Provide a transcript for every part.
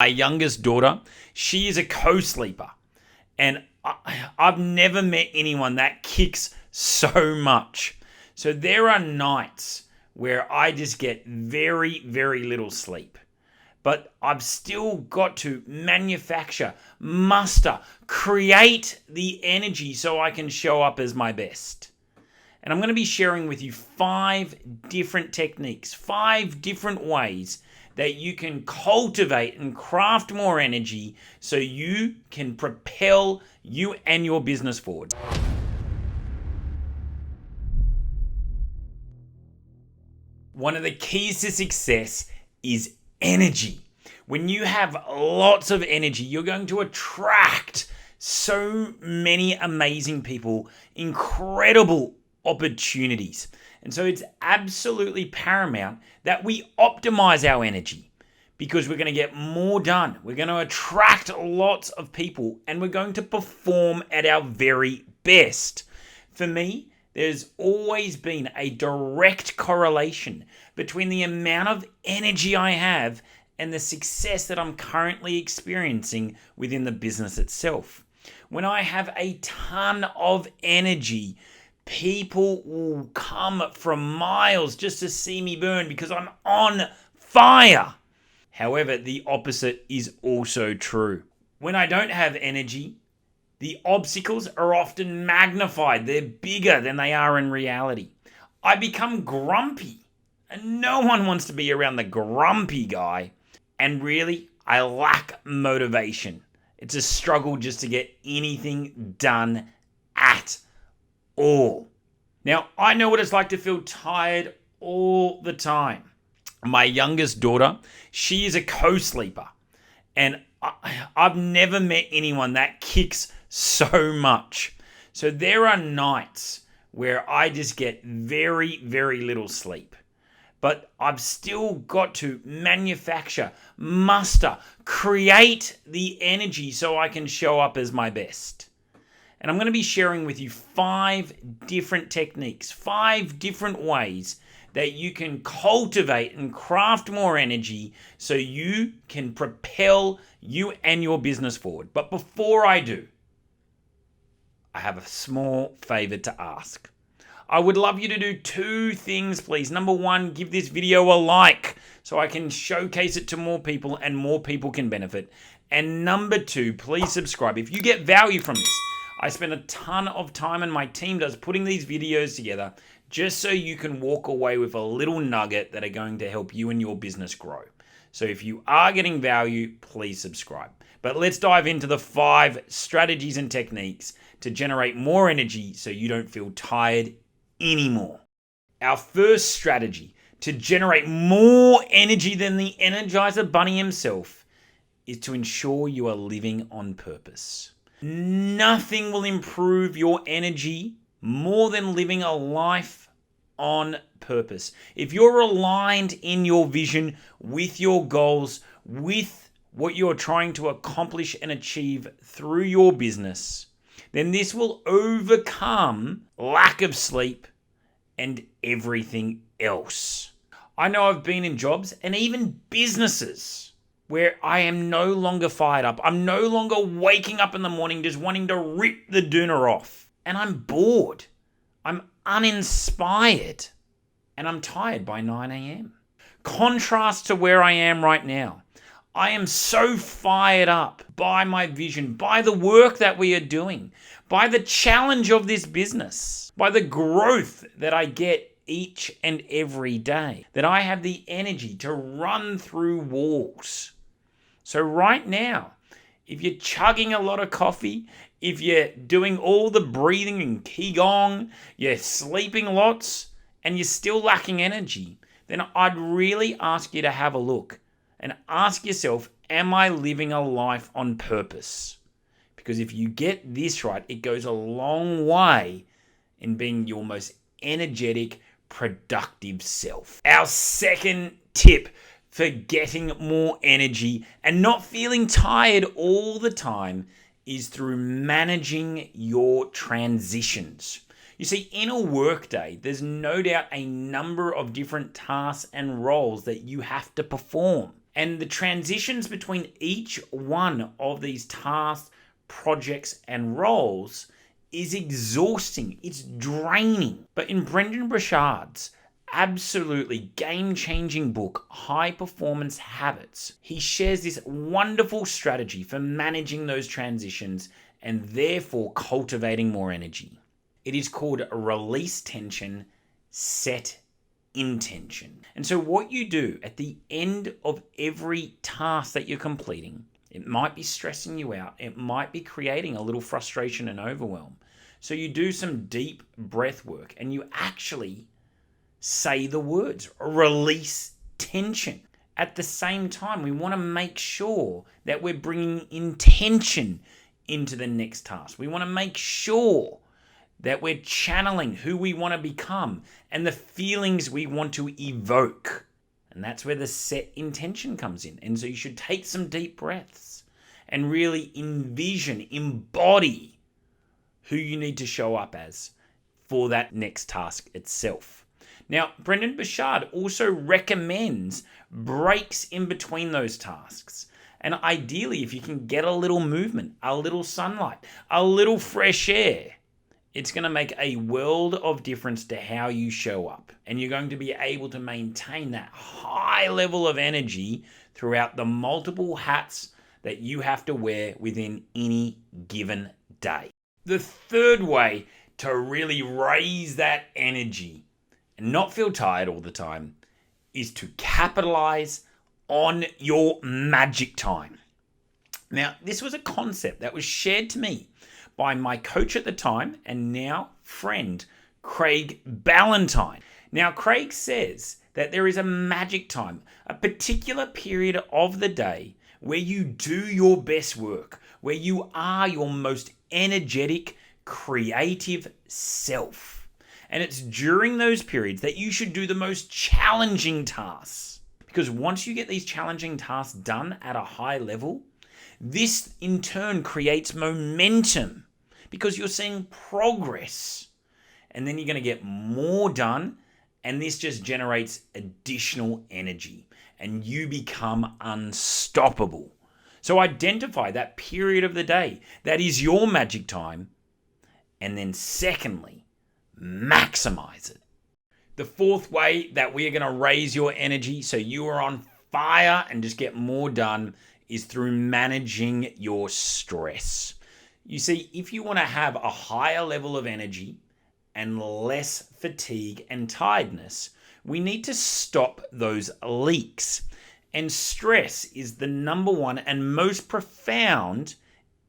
My youngest daughter, she is a co-sleeper. And I've never met anyone that kicks so much. So there are nights where I just get very, very little sleep. But I've still got to manufacture, muster, create the energy so I can show up as my best. And I'm going to be sharing with you 5 different techniques, 5 different ways that you can cultivate and craft more energy so you can propel you and your business forward. One of the keys to success is energy. When you have lots of energy, you're going to attract so many amazing people, incredible opportunities. And so it's absolutely paramount that we optimize our energy because we're going to get more done. We're going to attract lots of people and we're going to perform at our very best. For me, there's always been a direct correlation between the amount of energy I have and the success that I'm currently experiencing within the business itself. When I have a ton of energy, people will come from miles just to see me burn because I'm on fire. However, the opposite is also true. When I don't have energy, the obstacles are often magnified. They're bigger than they are in reality. I become grumpy, and no one wants to be around the grumpy guy. And really, I lack motivation. It's a struggle just to get anything done at all. Now, I know what it's like to feel tired all the time. My youngest daughter, she is a co-sleeper. And I've never met anyone that kicks so much. So there are nights where I just get very, very little sleep. But I've still got to manufacture, muster, create the energy so I can show up as my best. And I'm going to be sharing with you 5 different techniques, 5 different ways that you can cultivate and craft more energy so you can propel you and your business forward. But before I do, I have a small favor to ask. I would love you to do 2 things, please. Number 1, give this video a like so I can showcase it to more people and more people can benefit. And number 2, please subscribe. If you get value from this, I spend a ton of time and my team does putting these videos together just so you can walk away with a little nugget that are going to help you and your business grow. So if you are getting value, please subscribe. But let's dive into the 5 strategies and techniques to generate more energy so you don't feel tired anymore. Our first strategy to generate more energy than the Energizer Bunny himself is to ensure you are living on purpose. Nothing will improve your energy more than living a life on purpose. If you're aligned in your vision with your goals, with what you're trying to accomplish and achieve through your business, then this will overcome lack of sleep and everything else. I know I've been in jobs and even businesses where I am no longer fired up. I'm no longer waking up in the morning just wanting to rip the doona off. And I'm bored. I'm uninspired. And I'm tired by 9 a.m. Contrast to where I am right now. I am so fired up by my vision, by the work that we are doing, by the challenge of this business, by the growth that I get each and every day, that I have the energy to run through walls. So right now, if you're chugging a lot of coffee, if you're doing all the breathing and qigong, you're sleeping lots, and you're still lacking energy, then I'd really ask you to have a look and ask yourself, am I living a life on purpose? Because if you get this right, it goes a long way in being your most energetic, productive self. Our second tip for getting more energy and not feeling tired all the time is through managing your transitions. You see, in a workday, there's no doubt a number of different tasks and roles that you have to perform. And the transitions between each one of these tasks, projects, and roles is exhausting. It's draining. But in Brendon Burchard's absolutely game-changing book, High Performance Habits, he shares this wonderful strategy for managing those transitions and therefore cultivating more energy. It is called release tension, set intention. And so what you do at the end of every task that you're completing, it might be stressing you out, it might be creating a little frustration and overwhelm. So you do some deep breath work and you actually say the words, release tension. At the same time, we want to make sure that we're bringing intention into the next task. We want to make sure that we're channeling who we want to become and the feelings we want to evoke. And that's where the set intention comes in. And so you should take some deep breaths and really envision, embody who you need to show up as for that next task itself. Now, Brendon Burchard also recommends breaks in between those tasks. And ideally, if you can get a little movement, a little sunlight, a little fresh air, it's going to make a world of difference to how you show up. And you're going to be able to maintain that high level of energy throughout the multiple hats that you have to wear within any given day. The third way to really raise that energy and not feel tired all the time is to capitalize on your magic time. Now, this was a concept that was shared to me by my coach at the time and now friend, Craig Ballantyne. Now, Craig says that there is a magic time, a particular period of the day where you do your best work, where you are your most energetic, creative self. And it's during those periods that you should do the most challenging tasks. Because once you get these challenging tasks done at a high level, this in turn creates momentum because you're seeing progress. And then you're going to get more done, and this just generates additional energy and you become unstoppable. So identify that period of the day that is your magic time, and then secondly, maximize it. The fourth way that we are going to raise your energy so you are on fire and just get more done is through managing your stress. You see, if you want to have a higher level of energy and less fatigue and tiredness, we need to stop those leaks. And stress is the number one and most profound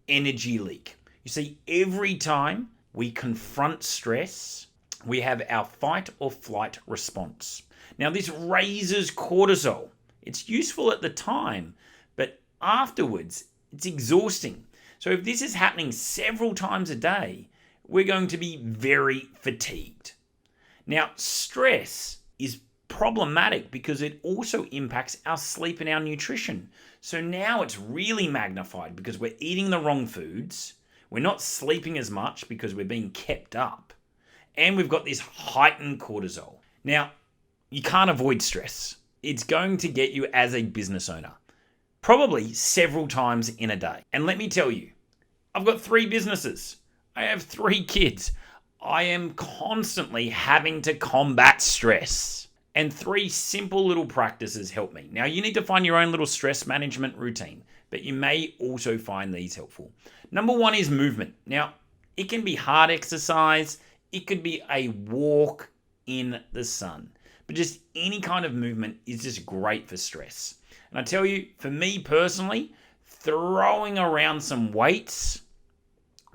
energy leak. You see, every time we confront stress, we have our fight or flight response. Now, this raises cortisol. It's useful at the time, but afterwards, it's exhausting. So if this is happening several times a day, we're going to be very fatigued. Now, stress is problematic because it also impacts our sleep and our nutrition. So now it's really magnified because we're eating the wrong foods. We're not sleeping as much because we're being kept up. And we've got this heightened cortisol. Now, you can't avoid stress. It's going to get you as a business owner, probably several times in a day. And let me tell you, I've got 3 businesses. I have 3 kids. I am constantly having to combat stress. And 3 simple little practices help me. Now, you need to find your own little stress management routine, but you may also find these helpful. Number 1 is movement. Now, it can be hard exercise. It could be a walk in the sun. But just any kind of movement is just great for stress. And I tell you, for me personally, throwing around some weights,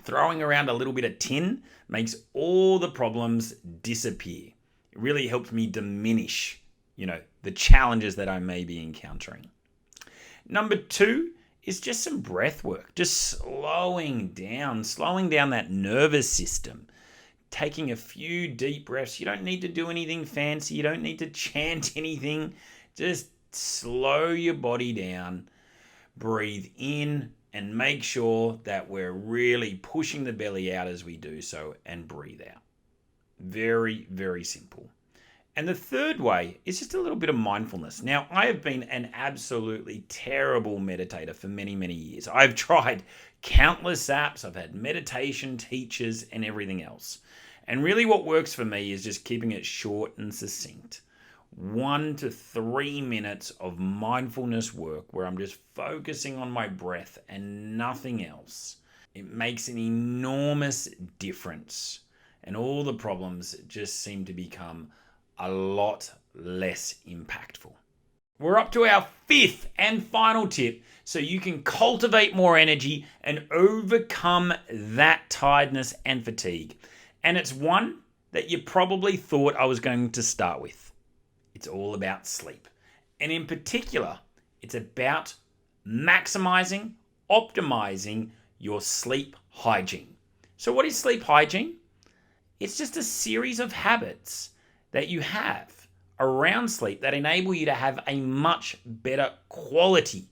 throwing around a little bit of tin makes all the problems disappear. It really helps me diminish, the challenges that I may be encountering. Number 2 is just some breath work, just slowing down that nervous system. Taking a few deep breaths. You don't need to do anything fancy. You don't need to chant anything. Just slow your body down. Breathe in and make sure that we're really pushing the belly out as we do so, and breathe out. Very, very simple. And the third way is just a little bit of mindfulness. Now, I have been an absolutely terrible meditator for many, many years. I've tried countless apps, I've had meditation teachers and everything else. And really what works for me is just keeping it short and succinct. 1 to 3 minutes of mindfulness work where I'm just focusing on my breath and nothing else. It makes an enormous difference. And all the problems just seem to become a lot less impactful. We're up to our 5th and final tip so you can cultivate more energy and overcome that tiredness and fatigue. And it's one that you probably thought I was going to start with. It's all about sleep. And in particular, it's about maximizing, optimizing your sleep hygiene. So what is sleep hygiene? It's just a series of habits that you have around sleep that enable you to have a much better quality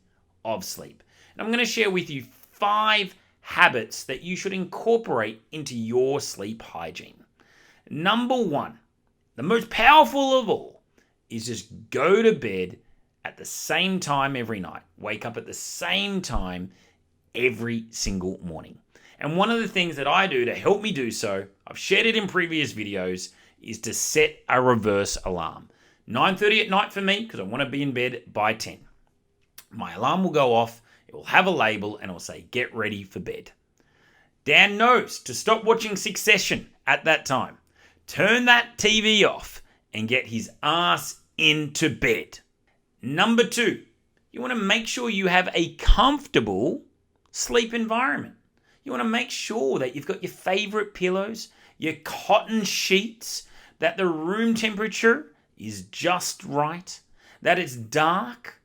of sleep. And I'm going to share with you 5 habits that you should incorporate into your sleep hygiene. Number 1, the most powerful of all, is just go to bed at the same time every night. Wake up at the same time every single morning. And one of the things that I do to help me do so, I've shared it in previous videos, is to set a reverse alarm. 9:30 at night for me, because I want to be in bed by 10. My alarm will go off, it will have a label, and it will say, get ready for bed. Dan knows to stop watching Succession at that time. Turn that TV off and get his ass into bed. Number 2, you want to make sure you have a comfortable sleep environment. You want to make sure that you've got your favorite pillows, your cotton sheets, that the room temperature is just right, that it's dark,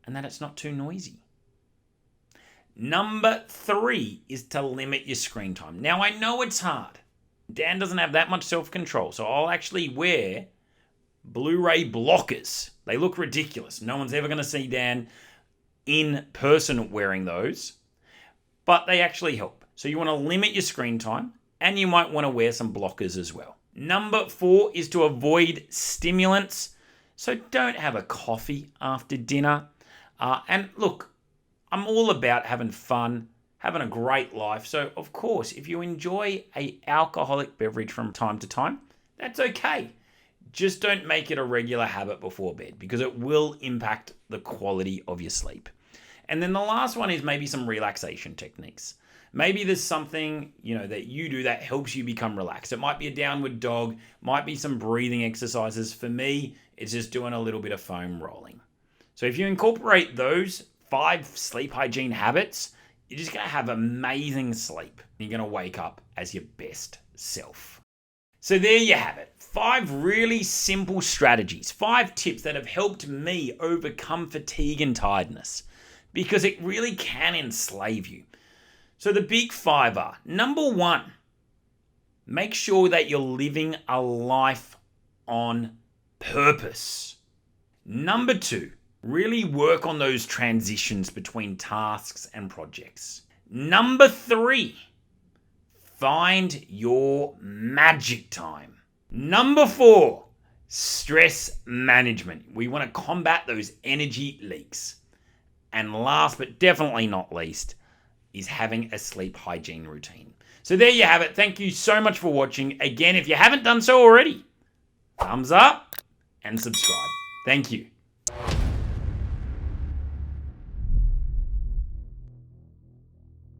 and that it's not too noisy. Number 3 is to limit your screen time. Now, I know it's hard. Dan doesn't have that much self-control, so I'll actually wear Blu-ray blockers. They look ridiculous. No one's ever going to see Dan in person wearing those, but they actually help. So you want to limit your screen time, and you might want to wear some blockers as well. Number 4 is to avoid stimulants. So don't have a coffee after dinner. And look, I'm all about having fun, having a great life. So of course, if you enjoy an alcoholic beverage from time to time, that's okay. Just don't make it a regular habit before bed because it will impact the quality of your sleep. And then the last one is maybe some relaxation techniques. Maybe there's something, that you do that helps you become relaxed. It might be a downward dog, might be some breathing exercises. For me, it's just doing a little bit of foam rolling. So if you incorporate those 5 sleep hygiene habits, you're just going to have amazing sleep. You're going to wake up as your best self. So there you have it. 5 really simple strategies, 5 tips that have helped me overcome fatigue and tiredness because it really can enslave you. So the big 5 are, number 1, make sure that you're living a life on purpose. Number 2, really work on those transitions between tasks and projects. Number 3, find your magic time. Number 4, stress management. We want to combat those energy leaks. And last but definitely not least, is having a sleep hygiene routine. So there you have it. Thank you so much for watching. Again, if you haven't done so already, thumbs up and subscribe. Thank you.